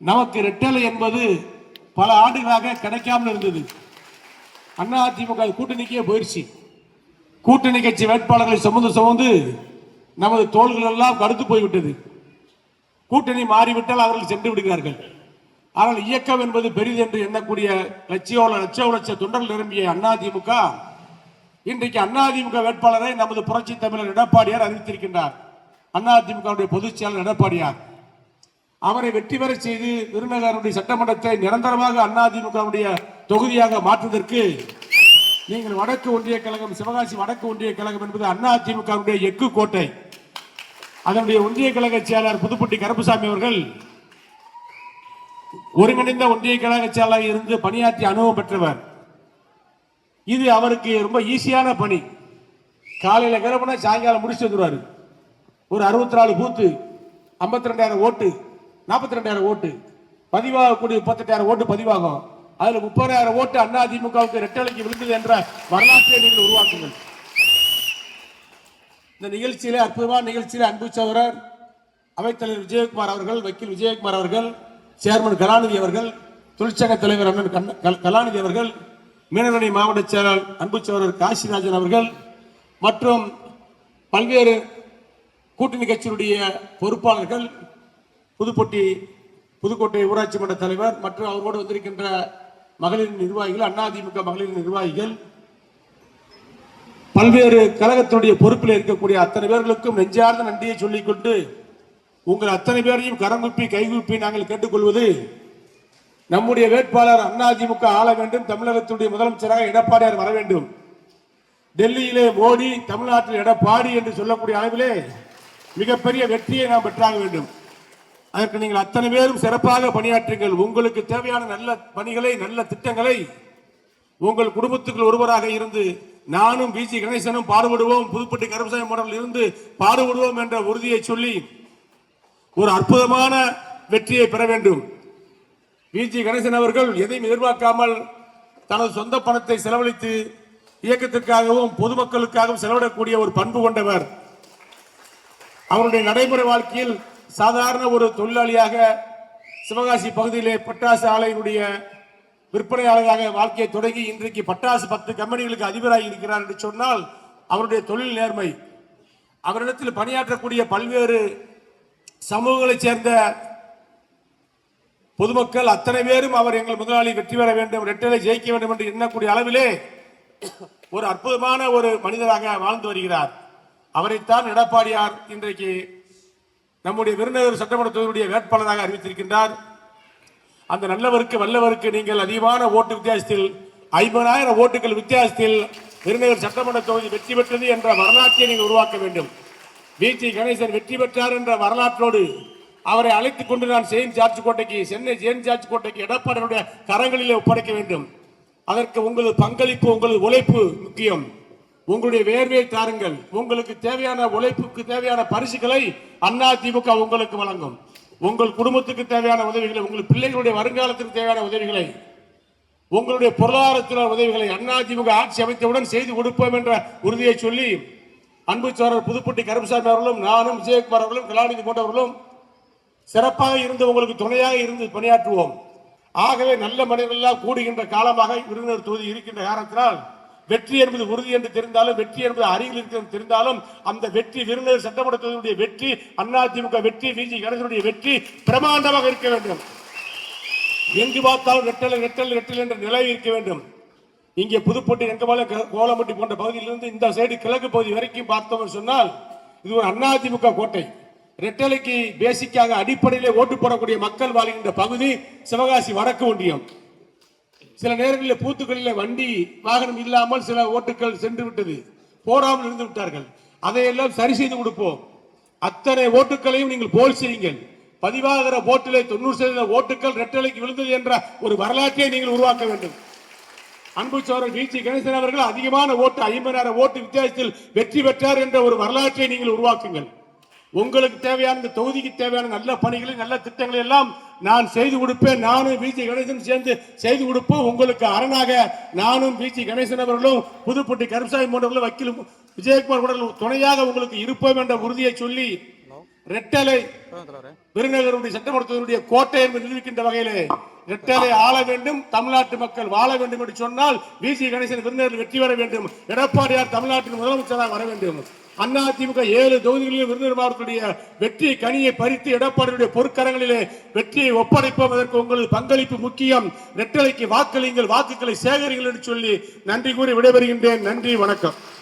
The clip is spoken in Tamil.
நமக்கு ரெட்டலை என்பது பல ஆண்டுகளாக கிடைக்காமல் இருந்தது. அதிமுக கூட்டணிக்கே போயிடுச்சு. கூட்டணி கட்சி வேட்பாளர்களை சுமந்து நமது தோள்கள் எல்லாம் கடுத்து போய்விட்டது. கூட்டணி மாறிவிட்டால் அவர்கள் சென்று விடுகிறார்கள். ஆனால் இயக்கம் என்பது பெரிது என்று எண்ணக்கூடிய லட்ச தொண்டர்கள் நிரம்பிய அதிமுக இன்றைக்கு அதிமுக வேட்பாளரை நமது புரட்சி தமிழர் எடப்பாடியார் அறிவித்திருக்கின்றார். அதிமுக பொதுச் செயலாளர் எடப்பாடியார் அவரை வெற்றி பெற செய்து விருதுநகருடைய சட்டமன்றத்தை நிரந்தரமாக அதிமுக தொகுதியாக மாற்றுவதற்கு நீங்கள் வடக்கு ஒன்றிய கழகம், சிவகாசி வடக்கு ஒன்றிய கழகம் என்பது அதிமுக எஃகு கோட்டை. அதனுடைய ஒன்றிய கழக செயலாளர் புதுப்பட்டி கருப்புசாமி அவர்கள் ஒருங்கிணைந்த ஒன்றிய கழக செயலாளர் இருந்து பணியாற்றி அனுபவம் பெற்றவர். இது அவருக்கு ரொம்ப ஈஸியான பணி. காலையில கிளம்பினா சாயங்காலம் முடிச்சு வந்துருவாரு. ஒரு 64 பூத்து, 52,000 ஓட்டு, 42,000 ஓட்டு பதிவாகக்கூடிய 38,000 ஓட்டு பதிவாகும். அதுல 30,000 ஓட்டு அதிமுகவுக்கு இரட்டலைக்கு விழுந்தது என்ற வரலாற்றை நீங்கள் உருவாக்குங்கள். இந்த நிகழ்ச்சியிலே, அற்புதமான நிகழ்ச்சியிலே அன்பு சகோதரர் அவைத்தலைவர் விஜயகுமார் அவர்கள், வக்கீல் விஜயகுமார் அவர்கள், சேர்மன் கலாநிதி அவர்கள், தொழிற்சங்க தலைவர் அண்ணன் கலாநிதி அவர்கள், மீனவரணி மாவட்ட செயலாளர் அன்பு சகோதரர் காசிராஜன் அவர்கள் மற்றும் பல்வேறு கூட்டணி கட்சியினுடைய பொறுப்பாளர்கள், புதுக்கோட்டை ஊராட்சி மன்ற தலைவர் மற்றும் அவரோடு வந்திருக்கின்ற மகளிர் நிர்வாகிகள், அதிமுக மகளிர் நிர்வாகிகள், பல்வேறு கழகத்தினுடைய பொறுப்பில் இருக்கக்கூடிய அத்தனை பேர்களுக்கும் நெஞ்சார்ந்த நன்றியை சொல்லிக்கொண்டு உங்கள் அத்தனை பேரையும் கரங்குப்பி கைகுப்பி நாங்கள் கேட்டுக்கொள்வது, நம்முடைய வேட்பாளர் அதிமுக ஆள வேண்டும். தமிழகத்துடைய முதலமைச்சராக எடப்பாடியார் வர வேண்டும். டெல்லியிலே மோடி, தமிழ்நாட்டில் எடப்பாடி என்று சொல்லக்கூடிய அளவிலே மிகப்பெரிய வெற்றியை நாம் பெற்றாக வேண்டும். அதற்கு நீங்கள் அத்தனை பேரும் சிறப்பாக பணியாற்றுங்கள். உங்களுக்கு தேவையான நல்ல பணிகளை, நல்ல திட்டங்களை உங்கள் குடும்பத்துக்குள் ஒருவராக இருந்து நானும் பிஜி கணேசனும் பாடுபடுவோம், புதுப்பட்டி கருப்பசாமி மாடலில் இருந்து பாடுபடுவோம் என்ற உறுதியை சொல்லி ஒரு அற்புதமான வெற்றியை பெற வேண்டும். பிஜி கணேசன் அவர்கள் எதையும் எதிர்பார்க்காமல் தனது சொந்த பணத்தை செலவழித்து இயக்கத்திற்காகவும் பொதுமக்களுக்காகவும் செலவிடக்கூடிய ஒரு பண்பு கொண்டவர். அவருடைய நடைமுறை வாழ்க்கையில் சாதாரண ஒரு தொழிலாளியாக சிவகாசி பகுதியிலே பட்டாசு ஆலையினுடைய விற்பனையாளராக வாழ்க்கையை தொடங்கி இன்றைக்கு பட்டாசு 10 கம்பெனிகளுக்கு அதிபராக இருக்கிறார் என்று சொன்னால் அவருடைய தொழில் நேர்மை. அவரிடத்தில் பணியாற்றக்கூடிய பல்வேறு சமூகங்களைச் சேர்ந்த பொதுமக்கள் அத்தனை பேரும் அவர் எங்கள் முதலாளி வெற்றி பெற வேண்டும், ரெட்டலை ஜெயிக்க வேண்டும் என்று எண்ணக்கூடிய அளவிலே ஒரு அற்புதமான ஒரு மனிதராக வாழ்ந்து வருகிறார். அவரைத்தான் எடப்பாடியார் இன்றைக்கு நம்முடைய விருதுநகர் சட்டமன்ற தொகுதியுடைய வேட்பாளராக அறிவித்திருக்கின்றார். அந்த நல்லவருக்கு வல்லவருக்கு நீங்கள் அதிகமான ஓட்டு வித்தியாசத்தில் 50,000 ஓட்டுகள் வித்தியாசத்தில் விருதுநகர் சட்டமன்ற தொகுதி வெற்றி பெற்றது என்ற வரலாற்றை நீங்கள் உருவாக்க வேண்டும். பிஜி கணேசன் வெற்றி பெற்றார் என்ற வரலாற்றோடு அவரை அழைத்துக் கொண்டு நான் சென்னை ஜெயின் ஜார்ஜ் கோட்டைக்கு எடப்பாடியுடைய கரங்களிலே ஒப்படைக்க வேண்டும். அதற்கு உங்களது பங்களிப்பு, உங்களது உழைப்பு முக்கியம். உங்களுடைய வேர்வையை தாருங்கள். உங்களுக்கு தேவையான உழைப்புக்கு தேவையான பரிசுகளை அதிமுக உங்களுக்கு வழங்கும். உங்கள் குடும்பத்துக்கு தேவையான உதவிகளை, உங்கள் பிள்ளைகளுடைய வருங்காலத்துக்கு தேவையான உதவிகளை, உங்களுடைய பொருளாதாரத்தின உதவிகளை அதிமுக ஆட்சி அமைத்தவுடன் செய்து கொடுப்போம் என்ற உறுதியை சொல்லி அன்பு சோழர் புதுப்பட்டி கருப்புசாமி அவர்களும், நானும், விஜயகுமார் அவர்களும், கலாநிதி போன்றவர்களும் சிறப்பாக இருந்து உங்களுக்கு துணையாக இருந்து பணியாற்றுவோம். ஆகவே நல்ல மனிதர்கள் கூடுகின்ற காலமாக விருதுநகர் தொகுதி இருக்கின்ற காரணத்தினால் வெற்றி என்பது உறுதி என்று தெரிந்தாலும், வெற்றி என்பது அருகில் இருக்கிறது தெரிந்தாலும், அந்த வெற்றி விருதுநகர் சட்டமன்ற தொகுதியுடைய வெற்றி, அதிமுக வெற்றி, பிஜி கணேசனுடைய வெற்றி பிரமாண்டமாக இருக்க வேண்டும். எங்கு பார்த்தாலும் ரெட்டலை ரெட்டல் ரெட்டல் என்ற நிலை இருக்க வேண்டும். இங்கே புதுப்பட்டி, ரெங்கமலை, கோலம்பட்டி போன்ற பகுதியிலிருந்து இந்த சைடு கிழக்கு பகுதி வரைக்கும் பார்த்தோம் சொன்னால் இது ஒரு அதிமுக கோட்டை. ரெட்டலைக்கு பேசிக்காக அடிப்படையிலே ஓட்டு போடக்கூடிய மக்கள் வாழ்கின்ற பகுதி சிவகாசி வடக்கு ஒன்றியம். சில நேரங்களில் பூத்துக்களில் வண்டி வாகனம் இல்லாமல் சில ஓட்டுகள் சென்று விட்டது, போடாமல் இருந்து விட்டார்கள். அதையெல்லாம் சரி செய்து கொடுப்போம். அத்தனை ஓட்டுகளையும் நீங்கள் போல் செய்யுங்கள். பதிவாகிற ஓட்டிலே 90% ஓட்டுகள் ரெட்டலைக்கு விழுந்தது என்ற ஒரு வரலாற்றை நீங்கள் உருவாக்க வேண்டும். அன்பு சோழர் பிஜி கணேசன் அவர்கள் அதிகமான ஓட்டு 50,000 ஓட்டு வித்தியாசத்தில் வெற்றி பெற்றார் என்ற ஒரு வரலாற்றை நீங்கள் உருவாக்குங்கள். உங்களுக்கு தேவையான இந்த தொகுதிக்கு தேவையான நல்ல பணிகளை, நல்ல திட்டங்களை எல்லாம் நான் செய்து கொடுப்பேன். நானும் பிஜி கணேசன் சேர்ந்து செய்து கொடுப்போம். உங்களுக்கு அரணாக நானும் பிஜி கணேசன் அவர்களும், புதுப்பட்டி கருப்பசாமி போன்றவர்களும், வக்கீல் விஜயகுமார் துணையாக உங்களுக்கு இருப்போம் என்ற உறுதியை சொல்லி ரெட்டலை விருதுநகருடைய சட்டமன்றத்தினுடைய கோட்டை என்று நிரூபிக்கின்ற வகையிலே ரெட்டலை ஆள வேண்டும், தமிழ்நாட்டு மக்கள் வாழ வேண்டும் என்று சொன்னால் வி.சி. கணேசன் விருதுநகரில் வெற்றி பெற வேண்டும், எடப்பாடியார் தமிழ்நாட்டின் முதலமைச்சராக வர வேண்டும். அதிமுக 7 தொகுதிகளிலும் விருதுநகர் மாவட்டத்துடைய வெற்றி கனியை பறித்து எடப்பாடியுடைய பொற்கரங்களிலே வெற்றியை ஒப்படைப்போம். அதற்கு உங்களது பங்களிப்பு முக்கியம். ரெட்டலைக்கு வாக்களியுங்கள், வாக்குகளை சேகரிங்கள் என்று சொல்லி நன்றி கூறி விடைபெறுகின்றேன். நன்றி, வணக்கம்.